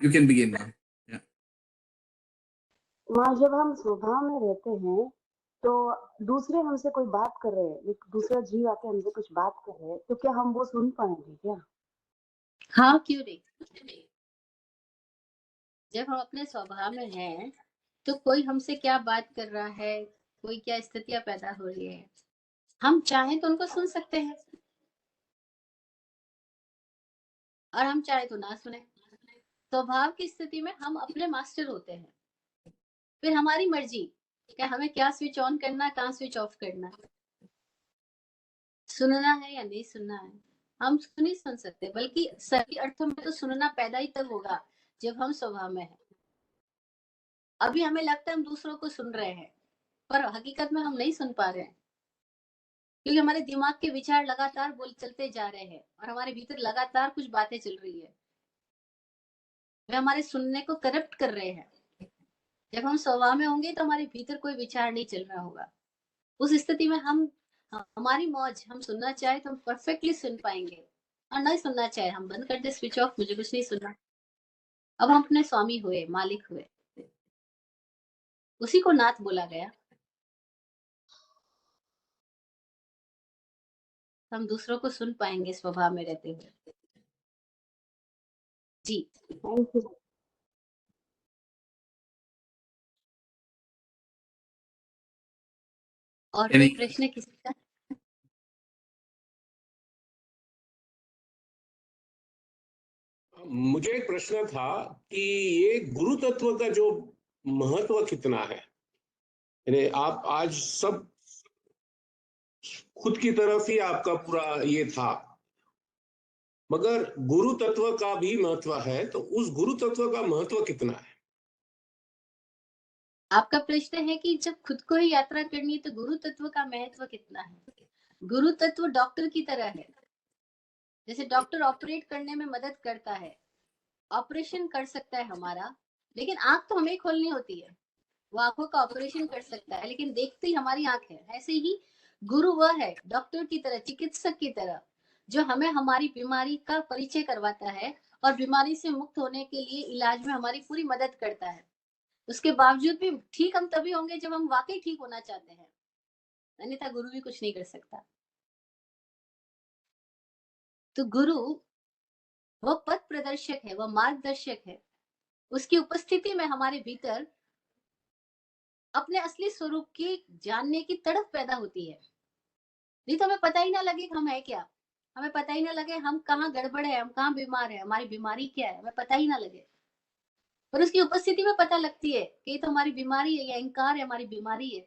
You can begin now. Yeah. माँ, जब हम स्वभाव में रहते हैं तो दूसरे हमसे कोई बात कर रहे हैं, एक दूसरा जीव आके हमसे कुछ बात कर रहे हैं, तो क्या हम वो सुन पाएंगे क्या? हाँ, क्यों नहीं। जब हम अपने स्वभाव में हैं तो कोई हमसे क्या बात कर रहा है, कोई क्या स्थितियां पैदा हो रही है, हम चाहें तो उनको सुन सकते हैं और हम चाहे तो ना सुने। स्वभाव की स्थिति में हम अपने मास्टर होते हैं, फिर हमारी मर्जी क्या हमें क्या स्विच ऑन करना, कहाँ स्विच ऑफ करना, सुनना है या नहीं सुनना है। हम नहीं सुन सकते, बल्कि सही अर्थों में तो सुनना पैदा ही तब होगा जब हम स्वभाव में हैं। अभी हमें लगता है हम दूसरों को सुन रहे हैं, पर हकीकत में हम नहीं सुन पा रहे हैं, क्योंकि हमारे दिमाग के विचार लगातार बोल चलते जा रहे हैं और हमारे भीतर लगातार कुछ बातें चल रही है, वे हमारे सुनने को करप्ट कर रहे हैं। जब हम स्वभाव में होंगे तो हमारे भीतर कोई विचार नहीं चल रहा होगा। उस स्थिति में हम हमारी मौज, हम सुनना चाहे तो हम परफेक्टली सुन पाएंगे, और नहीं सुनना चाहे हम बंद कर दे, स्विच ऑफ, मुझे कुछ नहीं सुनना। अब हम अपने स्वामी हुए, मालिक हुए, उसी को नाथ बोला गया। हम दूसरों को सुन पाएंगे स्वभाव में रहते हुए। जी थैंक यू। और कोई प्रश्न किसी का? मुझे एक प्रश्न था कि ये गुरु तत्व का जो महत्व कितना है। यानी आप आज सब खुद की तरफ ही आपका पूरा ये था, मगर गुरु तत्व का भी महत्व है, तो उस गुरु तत्व का महत्व कितना है? आपका प्रश्न है कि जब खुद को ही यात्रा करनी है तो गुरु तत्व का महत्व कितना है। गुरु तत्व डॉक्टर की तरह है। जैसे डॉक्टर ऑपरेट करने में मदद करता है, ऑपरेशन कर सकता है हमारा, लेकिन आंख तो हमें खोलनी होती है। वो आंखों का ऑपरेशन कर सकता है, लेकिन देखती हमारी आंख है। ऐसे ही गुरु वह है, डॉक्टर की तरह, चिकित्सक की तरह, जो हमें हमारी बीमारी का परिचय करवाता है और बीमारी से मुक्त होने के लिए इलाज में हमारी पूरी मदद करता है। उसके बावजूद भी ठीक हम तभी होंगे जब हम वाकई ठीक होना चाहते हैं, अन्यथा गुरु भी कुछ नहीं कर सकता। तो गुरु वह पथ प्रदर्शक है, वह मार्गदर्शक है। उसकी उपस्थिति में हमारे भीतर अपने असली स्वरूप की जानने की तड़प पैदा होती है। नहीं तो हमें पता ही ना लगे हम है क्या, हमें पता ही ना लगे हम कहाँ गड़बड़ है, हम कहाँ बीमार है, हमारी बीमारी क्या है, हमें पता ही ना लगे। पर उसकी उपस्थिति में पता लगती है कि ये तो हमारी बीमारी है, ये अहंकार है, हमारी बीमारी है।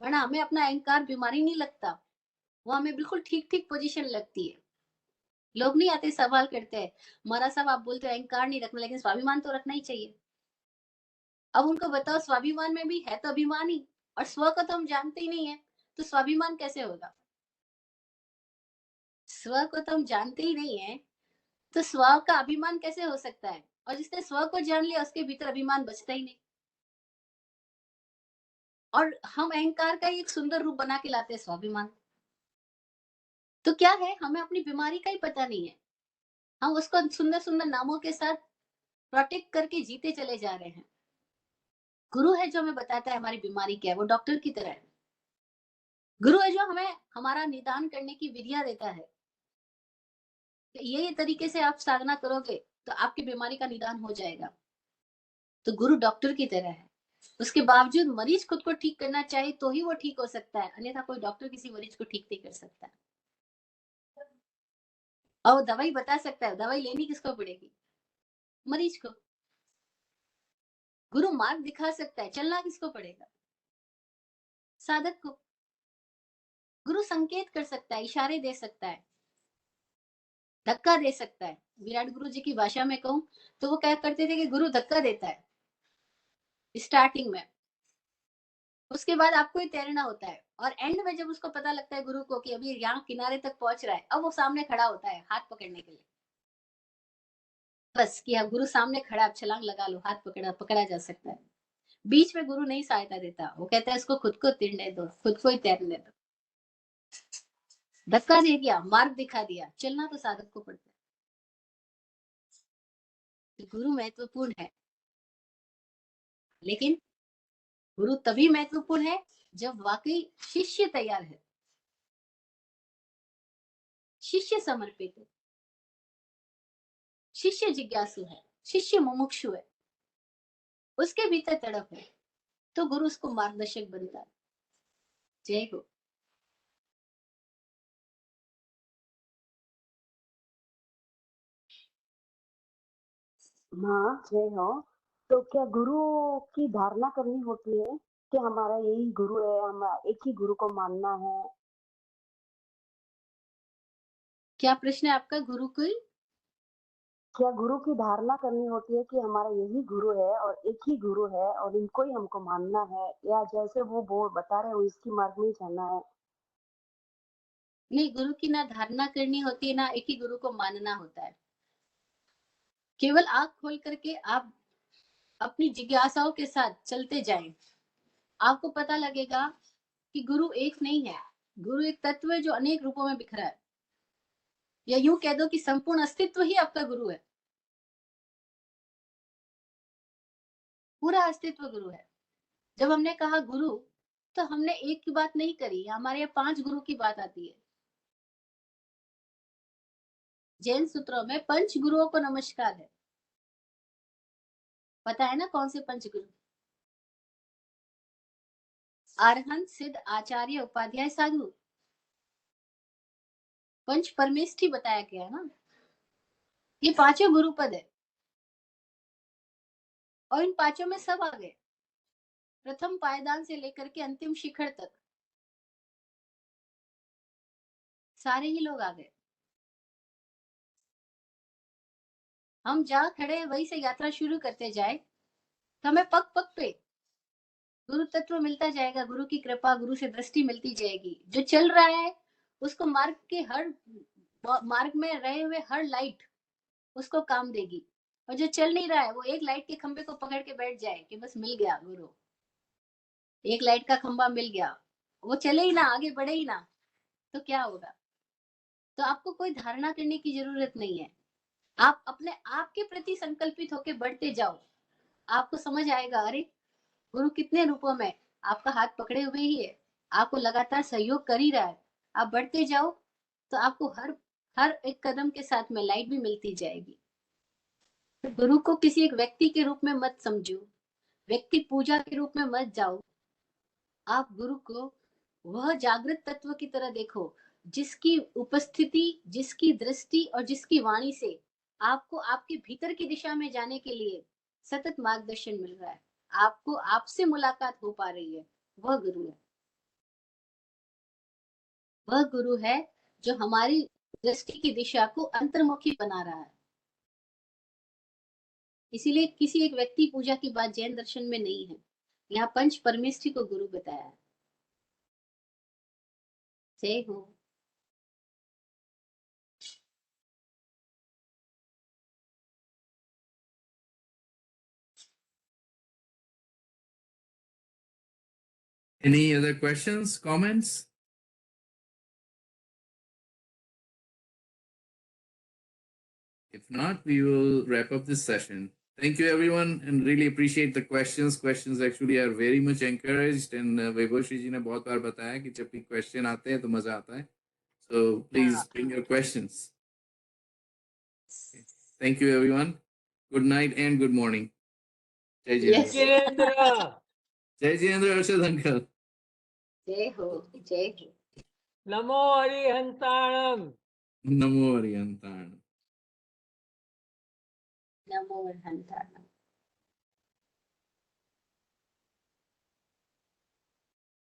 वरना हमें अपना अहंकार बीमारी नहीं लगता, वो हमें बिल्कुल ठीक ठीक पोजीशन लगती है। लोग नहीं आते, सवाल करते हैं, महाराज साहब आप बोलते हो अहंकार नहीं रखना, लेकिन स्वाभिमान तो रखना ही चाहिए। अब उनको बताओ स्वाभिमान में भी है तो अभिमान ही, और स्व को तो हम जानते ही नहीं है, तो स्वाभिमान कैसे होगा। स्व को तो हम जानते ही नहीं है, तो स्व का अभिमान कैसे हो सकता है। और जिसने स्व को जान लिया उसके भीतर अभिमान बचता ही नहीं। और हम अहंकार का एक सुंदर रूप बना के लाते हैं स्वाभिमान। तो क्या है, हमें अपनी बीमारी का ही पता नहीं है, हम उसको सुंदर सुंदर नामों के साथ प्रोटेक्ट करके जीते चले जा रहे हैं। गुरु है जो हमें बताता है हमारी बीमारी क्या है, वो डॉक्टर की तरह है। गुरु है जो हमें हमारा निदान करने की विधियां देता है, ये तरीके से आप साधना करोगे तो आपकी बीमारी का निदान हो जाएगा। तो गुरु डॉक्टर की तरह है। उसके बावजूद मरीज खुद को ठीक करना चाहे तो ही वो ठीक हो सकता है, अन्यथा कोई डॉक्टर किसी मरीज को ठीक नहीं कर सकता। और वो दवाई बता सकता है, दवाई लेनी किसको पड़ेगी, मरीज को। गुरु मार्ग दिखा सकता है, चलना किसको पड़ेगा, साधक को। गुरु संकेत कर सकता है, इशारे दे सकता है, धक्का दे सकता है। विराट गुरु जी की भाषा में कहूं तो वो क्या करते थे कि गुरु धक्का देता है स्टार्टिंग में, उसके बाद आपको ही तैरना होता है, और एंड में जब उसको पता लगता है गुरु को कि अभी यहाँ किनारे तक पहुंच रहा है, अब वो सामने खड़ा होता है हाथ पकड़ने के लिए। बस कि अब गुरु सामने खड़ा, अब छलांग लगा लो, हाथ पकड़ा जा सकता है। बीच में गुरु नहीं सहायता देता, वो कहता है इसको खुद को तैरने दो, खुद को ही तैरने दो। धक्का दे दिया, मार्ग दिखा दिया, चलना तो साधक को पड़ता है। गुरु महत्वपूर्ण है, लेकिन गुरु तभी महत्वपूर्ण है जब वाकई शिष्य तैयार है, शिष्य समर्पित है, शिष्य जिज्ञासु है, शिष्य मुमुक्षु है, उसके भीतर तड़प है, तो गुरु उसको मार्गदर्शक बनता है। जय गुरु। हाँ, जय हो। तो क्या गुरु की धारणा करनी होती है कि हमारा यही गुरु है, हम एक ही गुरु को मानना है? क्या प्रश्न है आपका? गुरु की क्या गुरु की धारणा करनी होती है कि हमारा यही गुरु है और एक ही गुरु है और इनको ही हमको मानना है, या जैसे वो बता रहे हो इसकी मार्ग में ही चलना है? नहीं, गुरु की ना धारणा करनी होती है, ना एक ही गुरु को मानना होता है। केवल आंख खोल करके आप अपनी जिज्ञासाओं के साथ चलते जाएं, आपको पता लगेगा कि गुरु एक नहीं है। गुरु एक तत्व है जो अनेक रूपों में बिखरा है, या यूं कह दो कि संपूर्ण अस्तित्व ही आपका गुरु है। पूरा अस्तित्व गुरु है। जब हमने कहा गुरु, तो हमने एक की बात नहीं करी, हमारे यहाँ 5 गुरु की बात आती है। जैन सूत्रों में पंच गुरुओं को नमस्कार है। पता है ना कौन से पंच गुरु? अरहंत, सिद्ध, आचार्य, उपाध्याय, साधु। पंच परमेष्ठी बताया गया है ना, ये पांचों गुरु पद है। और इन पांचों में सब आ गए, प्रथम पायदान से लेकर के अंतिम शिखर तक सारे ही लोग आ गए। हम जहाँ खड़े हैं वहीं से यात्रा शुरू करते जाए, तो हमें पग पग पे गुरु तत्व मिलता जाएगा। गुरु की कृपा, गुरु से दृष्टि मिलती जाएगी। जो चल रहा है उसको मार्ग में रहे हुए हर लाइट उसको काम देगी, और जो चल नहीं रहा है वो एक लाइट के खंबे को पकड़ के बैठ जाए कि बस मिल गया गुरु, एक लाइट का खंबा मिल गया, वो चले ही ना, आगे बढ़े ही ना, तो क्या होगा? तो आपको कोई धारणा करने की जरूरत नहीं है। आप अपने आप के प्रति संकल्पित होकर बढ़ते जाओ, आपको समझ आएगा, अरे गुरु कितने रूपों में आपका हाथ पकड़े हुए ही है, आपको लगातार सहयोग कर ही रहा है। आप बढ़ते जाओ तो आपको हर हर एक कदम के साथ में लाइट भी मिलती जाएगी। तो गुरु को किसी एक व्यक्ति के रूप में मत समझो, व्यक्ति पूजा के रूप में मत जाओ। आप गुरु को वह जागृत तत्व की तरह देखो, जिसकी उपस्थिति, जिसकी दृष्टि और जिसकी वाणी से आपको आपके भीतर की दिशा में जाने के लिए सतत मार्गदर्शन मिल रहा है, आपको आपसे मुलाकात हो पा रही है। वह गुरु है। वह गुरु है जो हमारी दृष्टि की दिशा को अंतर्मुखी बना रहा है। इसीलिए किसी एक व्यक्ति पूजा की बात जैन दर्शन में नहीं है, यहाँ पंच परमेष्ठी को गुरु बताया है। जय हो। Any other questions, comments? If not, we will wrap up this session. Thank you, everyone, and really appreciate the questions. Questions actually are very much encouraged, and Vaibhav Shri ji ने बहुत बार बताया कि जब भी question आते हैं तो मजा आता है. So please bring your questions. Okay. Thank you, everyone. Good night and good morning. Jai Yes. Jinendra. Jai Jinendra Arshad uncle. जय हो, जय हो। नमो हरिहंताणम। Namo Arihantanam. नमो हरिहंताणम।